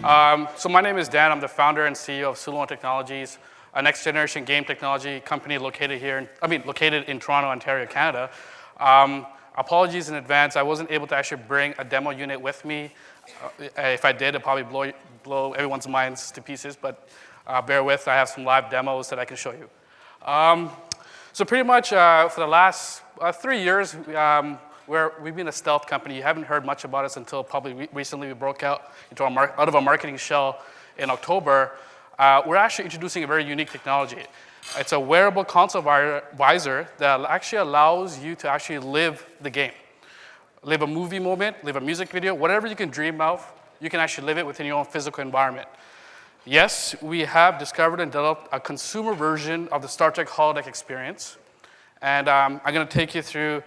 So my name is Dan. I'm the founder and CEO of Sulon Technologies, a next-generation game technology company located in Toronto, Ontario, Canada. Apologies in advance. I wasn't able to actually bring a demo unit with me. If I did, it'd probably blow everyone's minds to pieces, but bear with. I have some live demos that I can show you. So pretty much for the last 3 years, we've been a stealth company. You haven't heard much about us until probably recently we broke out of our marketing shell in October. We're actually introducing a very unique technology. It's a wearable console visor that actually allows you to actually live the game. Live a movie moment, live a music video, whatever you can dream of, you can actually live it within your own physical environment. Yes, we have discovered and developed a consumer version of the Star Trek holodeck experience. And I'm going to take you through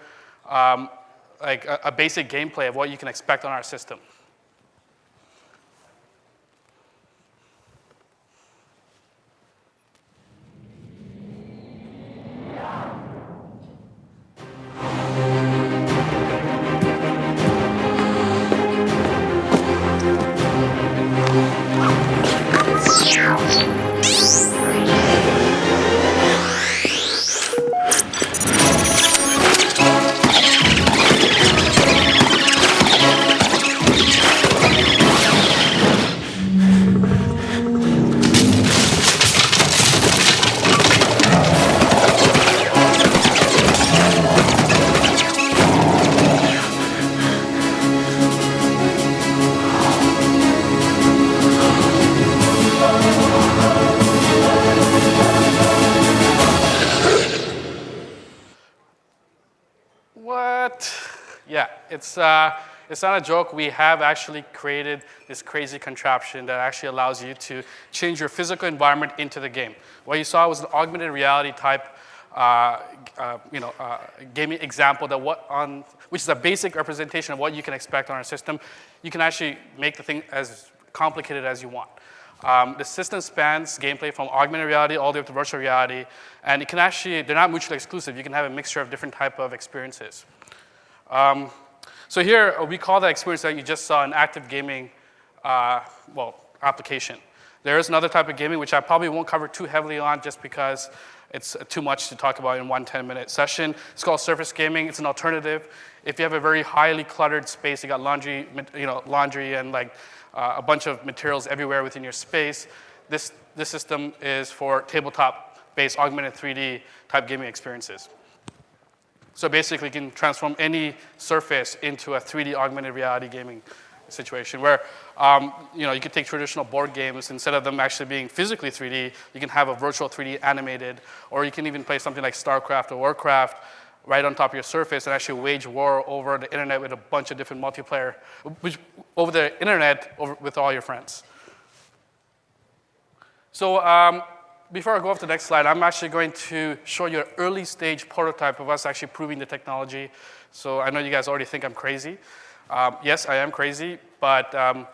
a basic gameplay of what you can expect on our system. What? Yeah, it's not a joke. We have actually created this crazy contraption that actually allows you to change your physical environment into the game. What you saw was an augmented reality type gaming example which is a basic representation of what you can expect on our system. You can actually make the thing as complicated as you want. The system spans gameplay from augmented reality all the way up to virtual reality, and they're not mutually exclusive. You can have a mixture of different type of experiences. So here, we call that experience that you just saw an active gaming application. There is another type of gaming which I probably won't cover too heavily on just because it's too much to talk about in one 10-minute session. It's called surface gaming. It's an alternative. If you have a very highly cluttered space, you got laundry and a bunch of materials everywhere within your space, this system is for tabletop-based augmented 3D type gaming experiences. So basically, you can transform any surface into a 3D augmented reality gaming situation where you can take traditional board games, instead of them actually being physically 3D, you can have a virtual 3D animated, or you can even play something like StarCraft or Warcraft right on top of your surface and actually wage war over the internet with a bunch of different multiplayer, with all your friends. So before I go off to the next slide, I'm actually going to show you an early stage prototype of us actually proving the technology. So I know you guys already think I'm crazy. Yes, I am crazy, but the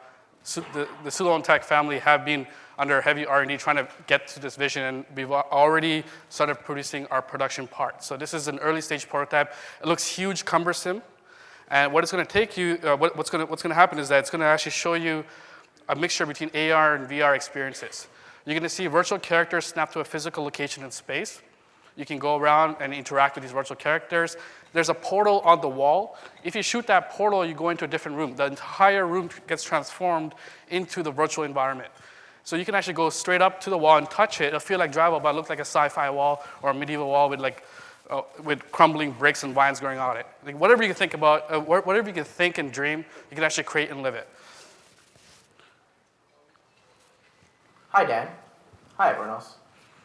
Sulon Tech family have been under heavy R&D trying to get to this vision, and we've already started producing our production part. So this is an early stage prototype. It looks huge, cumbersome, and what it's going to take you, what's going to happen is that it's going to actually show you a mixture between AR and VR experiences. You're going to see virtual characters snapped to a physical location in space. You can go around and interact with these virtual characters. There's a portal on the wall. If you shoot that portal, you go into a different room. The entire room gets transformed into the virtual environment. So you can actually go straight up to the wall and touch it. It'll feel like drywall, but it looks like a sci-fi wall or a medieval wall with crumbling bricks and vines going on it. Whatever you can think about, whatever you can think and dream, you can actually create and live it. Hi, Dan. Hi, everyone else.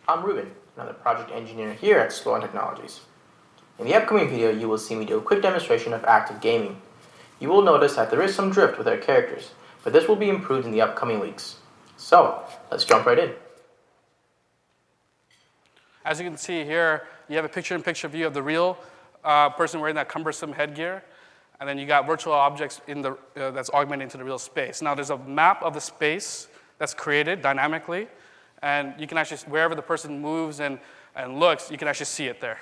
I'm Ruben, another project engineer here at Sulon Technologies. In the upcoming video, you will see me do a quick demonstration of active gaming. You will notice that there is some drift with our characters, but this will be improved in the upcoming weeks. So, let's jump right in. As you can see here, you have a picture-in-picture view of the real person wearing that cumbersome headgear, and then you got virtual objects that's augmented into the real space. Now, there's a map of the space that's created dynamically, and you can actually, wherever the person moves and looks, you can actually see it there.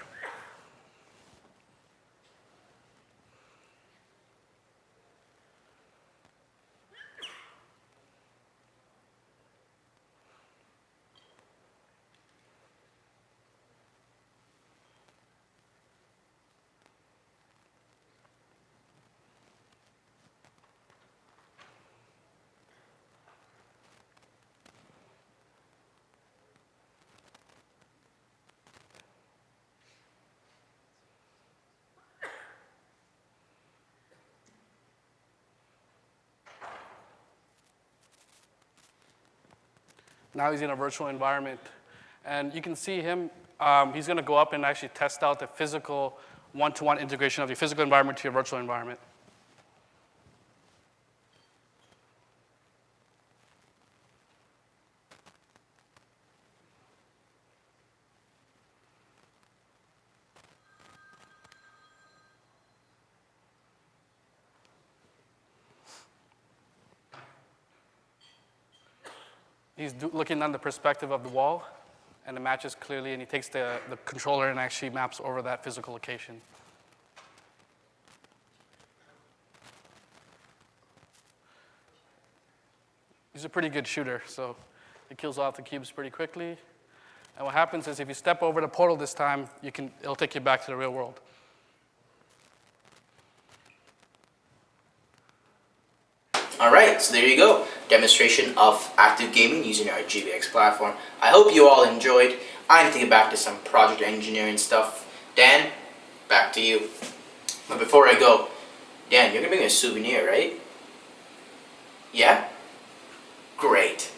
Now he's in a virtual environment. And you can see him, he's going to go up and actually test out the physical one-to-one integration of your physical environment to your virtual environment. He's looking on the perspective of the wall, and it matches clearly, and he takes the controller and actually maps over that physical location. He's a pretty good shooter, so he kills off the cubes pretty quickly. And what happens is if you step over the portal this time, it'll take you back to the real world. All right, so there you go. Demonstration of active gaming using our GVX platform. I hope you all enjoyed. I need to get back to some project engineering stuff. Dan, back to you. But before I go, Dan, you're gonna bring me a souvenir, right? Yeah? Great.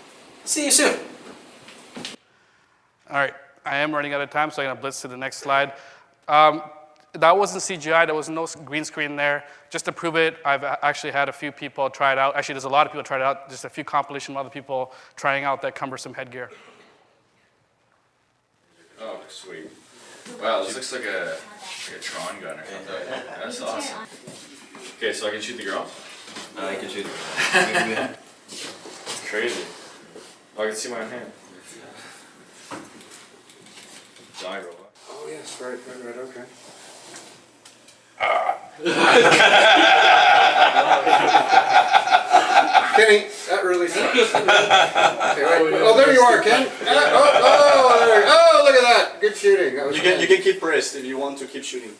See you soon. All right, I am running out of time, so I'm gonna blitz to the next slide. That wasn't CGI, there was no green screen there. Just to prove it, I've actually had a few people try it out. Actually, there's a lot of people try it out, just a few compilation of other people trying out that cumbersome headgear. Oh, sweet. Wow, this looks like a Tron gun or something. That's awesome. Okay, so I can shoot the girl? I can shoot. It's crazy. Oh, I can see my own hand. Die robot. Oh yes, right, okay. Kenny, that really sucks. Okay, wait. Oh, there you are, Ken. Oh, look at that. Good shooting. That was You can keep pressed if you want to keep shooting.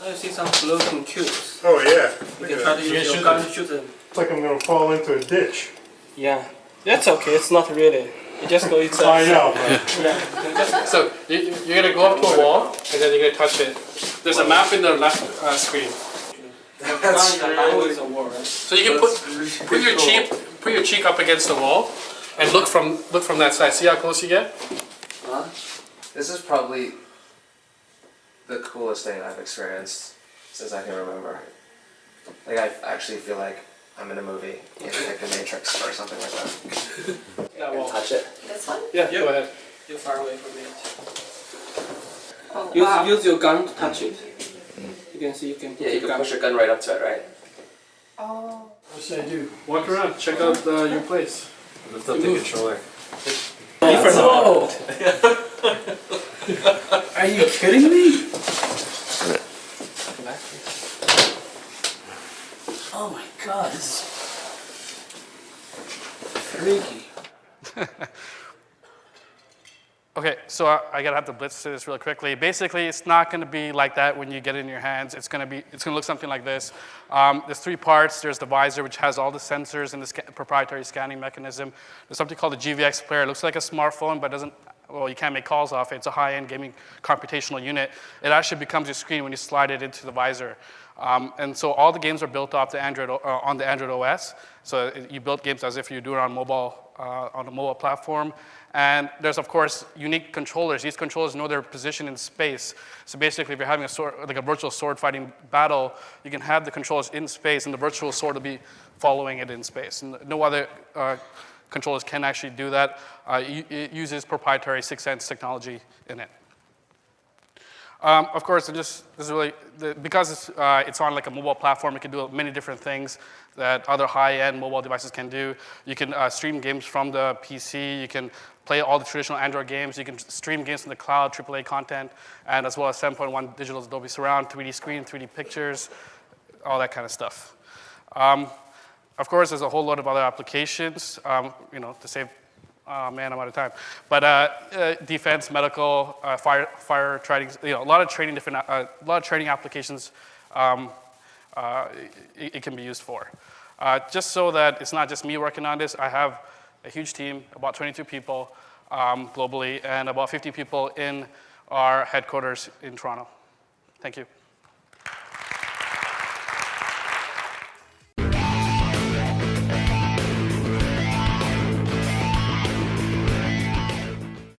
I see some floating cubes. Oh yeah. You can try to use your gun to shoot them. It's like I'm gonna fall into a ditch. Yeah, that's okay. It's not really. You just go inside. I know, but Yeah. So you're gonna go up to a wall, and then you're gonna touch it. There's a map in the left screen. That's always a war, right? So you can put your cheek up against the wall, and look from that side. See how close you get? This is probably the coolest thing I've experienced since I can remember. Like, I actually feel like I'm in a movie, in like The Matrix or something like that. That wall. Touch it. This one? Yeah, go ahead. You're far away from it. Oh, Use, wow. use your gun to touch it. You can see you can put Yeah, you your can gun. push your gun right up to it, right? Oh. What should I do? Walk around, check out your place. Lift up the controller. Whoa! Are you kidding me? Oh my god, this is freaky. Okay, so I gotta have to blitz through this really quickly. Basically, it's not gonna be like that when you get it in your hands. It's gonna look something like this. There's three parts. There's the visor, which has all the sensors and the proprietary scanning mechanism. There's something called the GVX player. It looks like a smartphone, but doesn't. Well, you can't make calls off it. It's a high-end gaming computational unit. It actually becomes your screen when you slide it into the visor. And so all the games are built off the on the Android OS. So you build games as if you do it on on a mobile platform. And there's, of course, unique controllers. These controllers know their position in space. So basically, if you're having a virtual sword fighting battle, you can have the controllers in space, and the virtual sword will be following it in space. And no other controllers can actually do that. It uses proprietary 6th Sense technology in it. Of course, this is really, because it's on like a mobile platform, it can do many different things that other high-end mobile devices can do. You can stream games from the PC. You can play all the traditional Android games. You can stream games from the cloud, AAA content, and as well as 7.1 digital Dolby Surround, 3D screen, 3D pictures, all that kind of stuff. Of course, there's a whole lot of other applications, to save I'm out of time. But defense, medical, fire training, a lot of training applications it can be used for. Just so that it's not just me working on this, I have a huge team, about 22 people globally, and about 50 people in our headquarters in Toronto. Thank you.